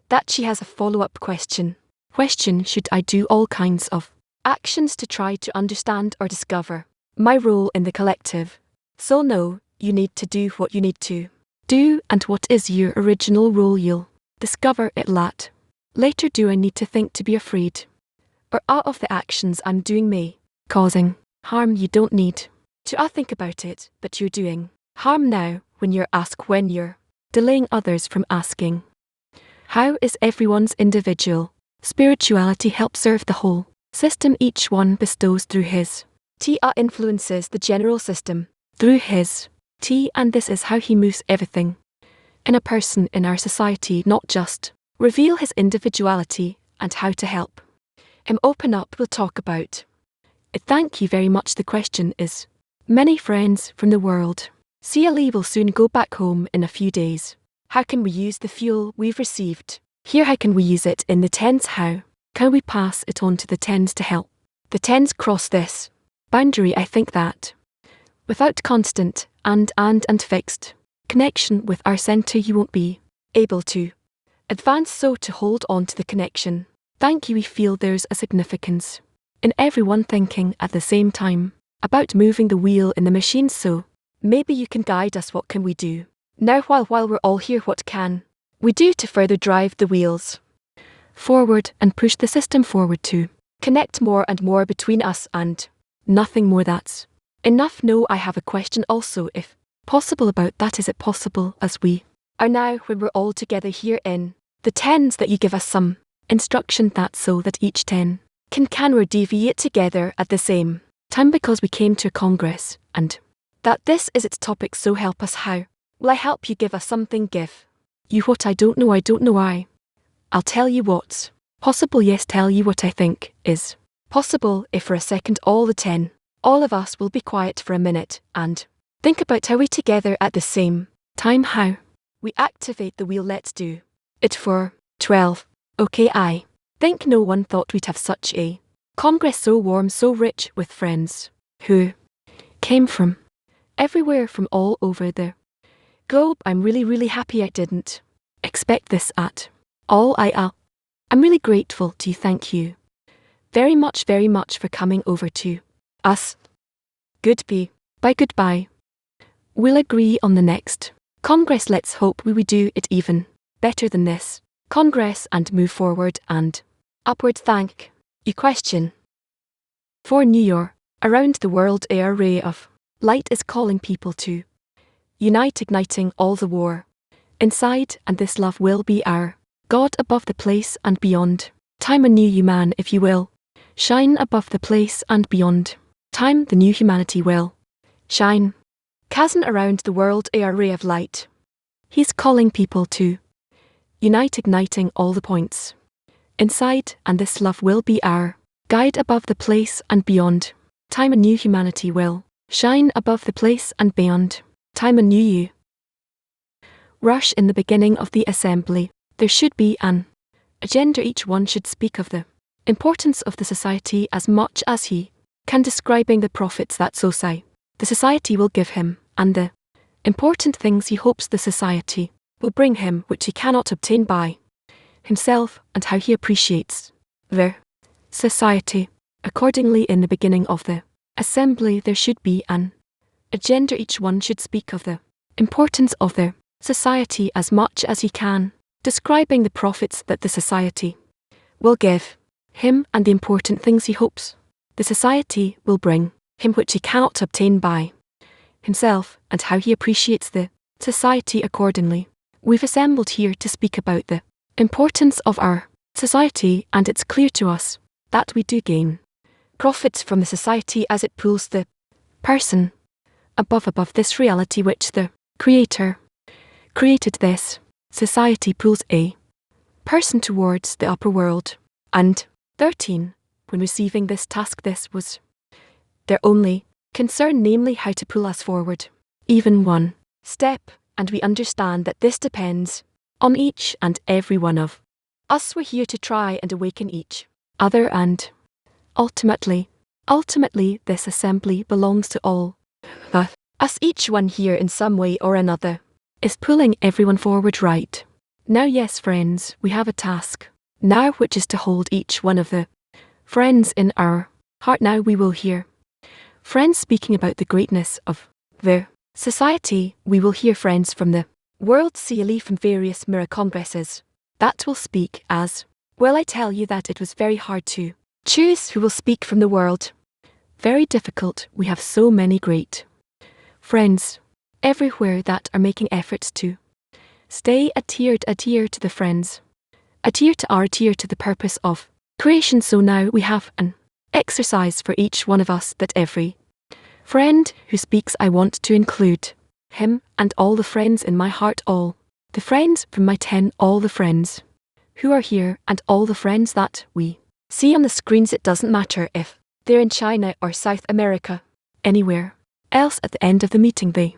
that. She has a follow-up question. Should I do all kinds of actions to try to understand or discover my role in the collective? So no, you need to do what you need to do, and what is your original role you'll discover it later. Do I need to think to be afraid or out of the actions I'm doing may causing harm? You don't need to think about it, but you're doing harm now when you're asked, when you're delaying others from asking. How is everyone's individual spirituality help serve the whole system each one bestows through his influences the general system through his and this is how he moves everything in a person in our society, not just reveal his individuality and how to help him open up. We'll talk about it. Thank you very much. The question is, many friends from the world. CLE will soon go back home in a few days. How can we use the fuel we've received here? How can we use it in the tens? How can we pass it on to the tens to help the tens cross this boundary? I think that without constant and fixed connection with our center, you won't be able to advance. So to hold on to the connection. Thank you. We feel there's a significance in everyone thinking at the same time about moving the wheel in the machine. So maybe you can guide us. What can we do now while we're all here? What can we do to further drive the wheels forward and push the system forward to connect more and more between us and nothing more? That's enough. No, I have a question also, if possible, about that. Is it possible as we are now when we're all together here in the tens that you give us some instruction that so that each 10 can we deviate together at the same time because we came to a congress and that this is its topic? So help us. How will I help you? Give us something. Give you what? I don't know. I'll tell you what's possible. Yes, tell you what I think is possible. If for a second all the 10, all of us will be quiet for a minute and think about how we together at the same time, how we activate the wheel. Let's do it for 12. Okay, I think no one thought we'd have such a congress, so warm, so rich, with friends who came from everywhere, from all over the globe. I'm really happy. I didn't expect this at all. I'm really grateful to you. Thank you very much for coming over to us. Goodbye. We'll agree on the next congress. Let's hope we do it even better than this congress and move forward and upward. Thank you. Question for New York. Around the world, a ray of light is calling people to unite, igniting all the war inside, and this love will be our God above the place and beyond time. A new human, if you will, shine above the place and beyond time. The new humanity will shine. Chasm around the world, a ray of light. He's calling people to unite, igniting all the points inside, and this love will be our guide above the place and beyond time. A new humanity will shine above the place and beyond time. A new you. Rush in the beginning of the assembly. There should be an agenda. Each one should speak of the importance of the society as much as he can, describing the profits that the society will give him, and the important things he hopes the society will bring him, which he cannot obtain by himself, and how he appreciates the society. Accordingly, in the beginning of the assembly there should be an agenda. Each one should speak of the importance of the society as much as he can, describing the profits that the society will give him, and the important things he hopes the society will bring him, which he cannot obtain by himself, and how he appreciates the society. Accordingly, we've assembled here to speak about the importance of our society, and it's clear to us that we do gain profits from the society as it pulls the person above this reality which the Creator created. This society pulls a person towards the upper world. And 13. When receiving this task, this was their only concern, namely how to pull us forward even one step, and we understand that this depends on each and every one of us. We're here to try and awaken each other, and ultimately this assembly belongs to all The us, each one here in some way or another, is pulling everyone forward, right? Now, yes, friends, we have a task now, which is to hold each one of the friends in our heart. Now we will hear friends speaking about the greatness of the society. We will hear friends from the world, CLE, from various mirror congresses that will speak as well. I tell you that it was very hard to choose who will speak from the world. Very difficult. We have so many great friends everywhere that are making efforts to stay adhere to the friends, adhere to the purpose of creation. So now we have an exercise for each one of us, that every friend who speaks, I want to include him and all the friends in my heart, all the friends from my 10, all the friends who are here and all the friends that we see on the screens. It doesn't matter if they're in China or South America, anywhere else. At the end of the meeting, they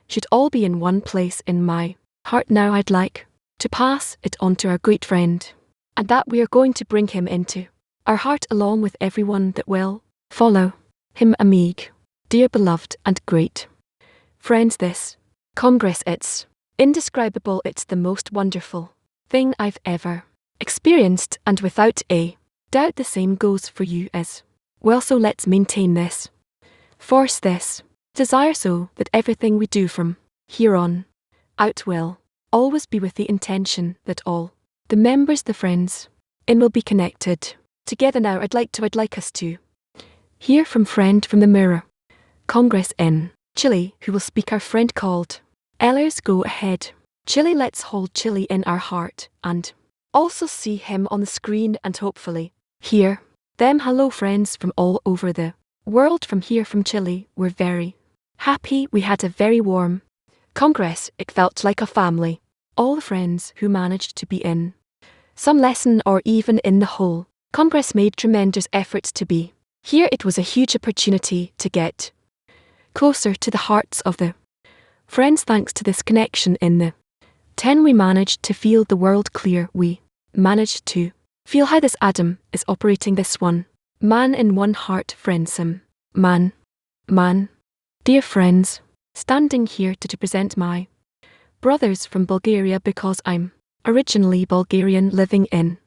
should all be in one place in my heart. Now I'd like to pass it on to our great friend, and that we are going to bring him into our heart along with everyone that will follow him. Amig, dear beloved and great friends, this Congress, it's indescribable. It's the most wonderful thing I've ever experienced, and without a doubt the same goes for you as well. So let's maintain this force, this desire, so that everything we do from here on out will always be with the intention that all the members, the friends in, will be connected together. Now I'd like us to hear from friend from the Mirror Congress in Chile, who will speak. Our friend called Ellers. Go ahead, Chile. Let's hold Chile in our heart and also see him on the screen and hopefully hear them. Hello, friends from all over the world. From here, from Chile, we're very happy. We had a very warm Congress. It felt like a family. All the friends who managed to be in some lesson or even in the whole Congress made tremendous efforts to be here. It was a huge opportunity to get closer to the hearts of the friends. Thanks to this connection in the 10, we managed to feel the world clear. We managed to feel how this atom is operating, this one man in one heart. Friendsome man. Dear friends, standing here to present my brothers from Bulgaria, because I'm originally Bulgarian living in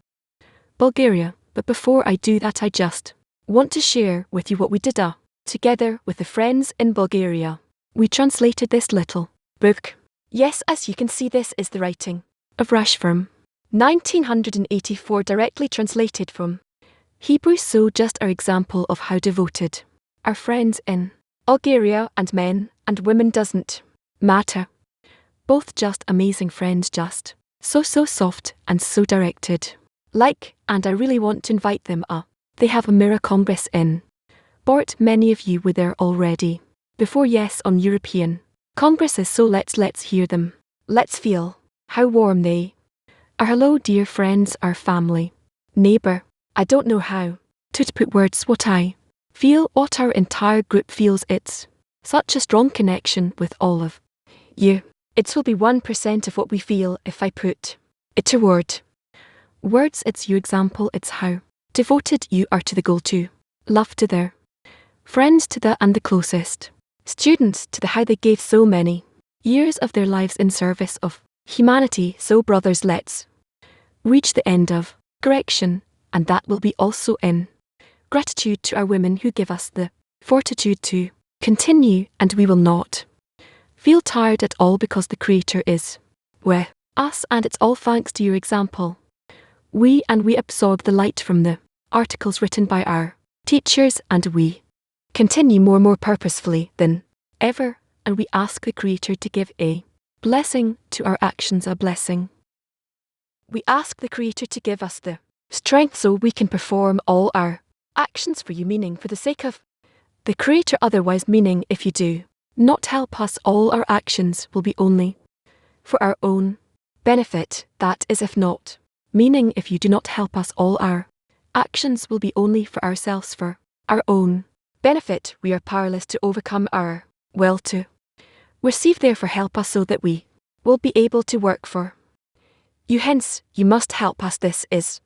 Bulgaria. But before I do that, I just want to share with you what we did together with the friends in Bulgaria. We translated this little book. Yes, as you can see, this is the writing of Rash from 1984, directly translated from Hebrew. So just our example of how devoted our friends in Bulgaria, and men and women, doesn't matter. Both just amazing friends, just so soft and so directed. And I really want to invite them They have a Mirror Congress in Bort. Many of you were there already before, yes, on European congresses. So let's hear them. Let's feel how warm they are. Hello, dear friends, our family, neighbor. I don't know how to put words what I feel, what our entire group feels. It's such a strong connection with all of you. It will be 1% of what we feel if I put it to words. It's your example. It's how devoted you are to the goal, to love, to their friends, to the and the closest students, to the how they gave so many years of their lives in service of humanity. So brothers, let's reach the end of correction, and that will be also in gratitude to our women who give us the fortitude to continue, and we will not feel tired at all, because the Creator is with us, and it's all thanks to your example. We absorb the light from the articles written by our teachers, and we continue more purposefully than ever, and we ask the Creator to give a blessing to our actions, a blessing. We ask the Creator to give us the strength so we can perform all our actions for you, meaning for the sake of the Creator. Otherwise, meaning if you do not help us, all our actions will be only for our own benefit. That is, if not, meaning if you do not help us, all our actions will be only for ourselves, for our own benefit. We are powerless to overcome our will to receive. Therefore, help us so that we will be able to work for you. Hence, you must help us. This is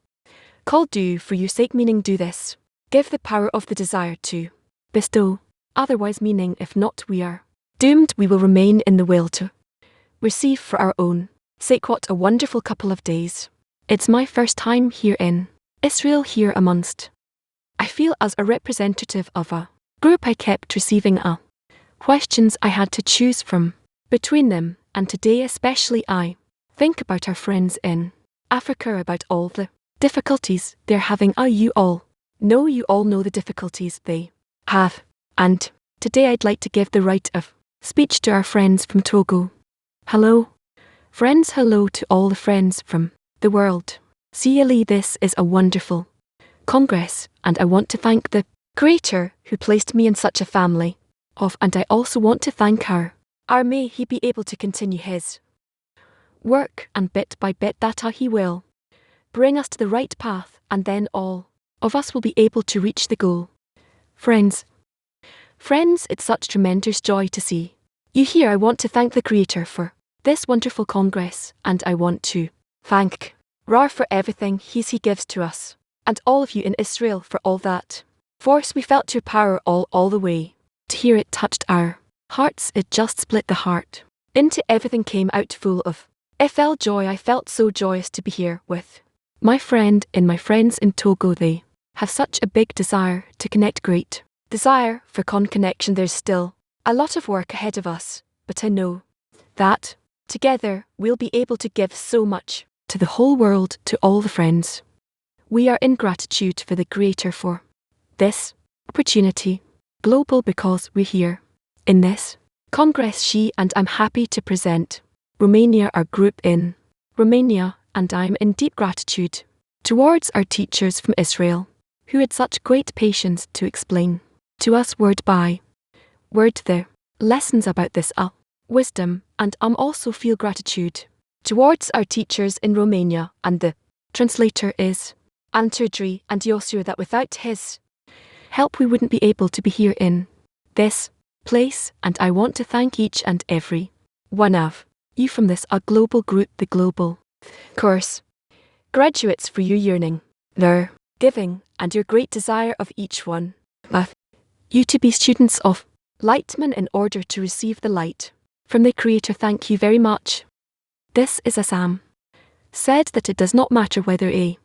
called do for your sake, meaning do this. Give the power of the desire to bestow Otherwise meaning if not we are doomed, we will remain in the will to receive for our own sake. What a wonderful couple of days. It's my first time here in Israel, here amongst. I feel as a representative of a group. I kept receiving questions I had to choose from between them, and today especially I think about our friends in Africa, about all the difficulties they're having. You all know the difficulties they have. And today I'd like to give the right of speech to our friends from Togo. Hello, friends, hello to all the friends from the world. CLE, this is a wonderful Congress, and I want to thank the Creator who placed me in such a family of, and I also want to thank our may he be able to continue his work, and bit by bit that he will bring us to the right path, and then all of us will be able to reach the goal. Friends, it's such tremendous joy to see you here. I want to thank the Creator for this wonderful Congress, and I want to thank Ra for everything he gives to us, and all of you in Israel for all that force we felt your power all the way. To hear it touched our hearts, it just split the heart into everything, came out full of FL joy. I felt so joyous to be here with my friends in Togo. They have such a big desire to connect, great desire for connection. There's still a lot of work ahead of us, but I know that together we'll be able to give so much to the whole world, to all the friends. We are in gratitude for the Creator for this opportunity, global, because we're here in this Congress. She and I'm happy to present Romania, our group in Romania, and I'm in deep gratitude towards our teachers from Israel who had such great patience to explain to us word by word the lessons about this wisdom, and also feel gratitude towards our teachers in Romania, and the translator is Anterdri and Yosua, that without his help we wouldn't be able to be here in this place, and I want to thank each and every one of you from this global group, the global course graduates, for your yearning, their giving, and your great desire of each one of you to be students of Laitman in order to receive the light from the Creator. Thank you very much. This is as Sam said, that it does not matter whether a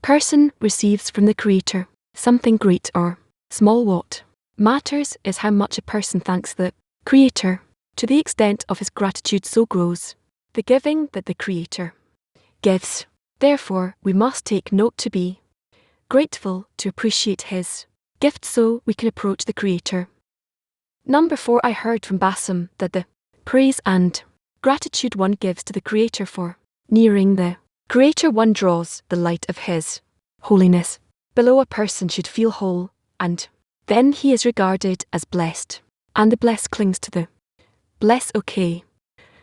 person receives from the Creator something great or small. What matters is how much a person thanks the Creator. To the extent of his gratitude, so grows the giving that the Creator gives. Therefore, we must take note to be grateful, to appreciate his gift, so we can approach the Creator. Number 4, I heard from Bassam that the praise and gratitude one gives to the Creator for nearing the Creator, one draws the light of his holiness below. A person should feel whole, and then he is regarded as blessed, and the blessed clings to the bless. Okay,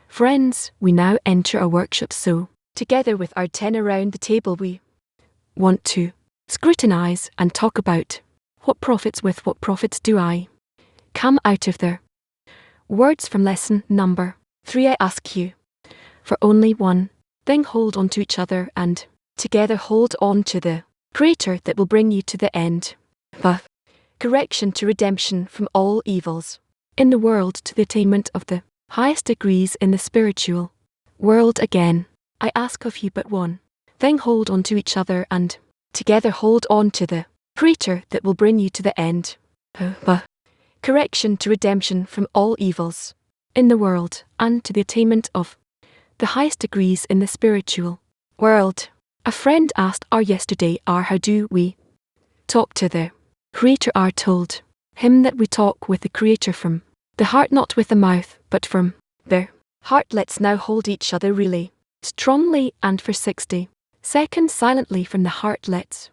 friends, we now enter a workshop, so together with our 10 around the table we want to scrutinize and talk about what profits do I come out of their words from lesson number 3. I ask you for only one thing: hold on to each other, and together hold on to the Creator that will bring you to the end of correction, to redemption from all evils in the world, to the attainment of the highest degrees in the spiritual world. Again, I ask of you but one thing: hold on to each other, and together hold on to the Creator that will bring you to the end of correction, to redemption from all evils in the world, and to the attainment of the highest degrees in the spiritual world. A friend asked yesterday, how do we talk to the Creator? Told him that we talk with the Creator from the heart, not with the mouth, but from the heart. Let's now hold each other really strongly, and for 60 seconds silently from the heart let's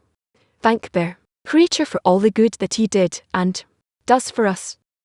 thank the Creator for all the good that he did and does for us.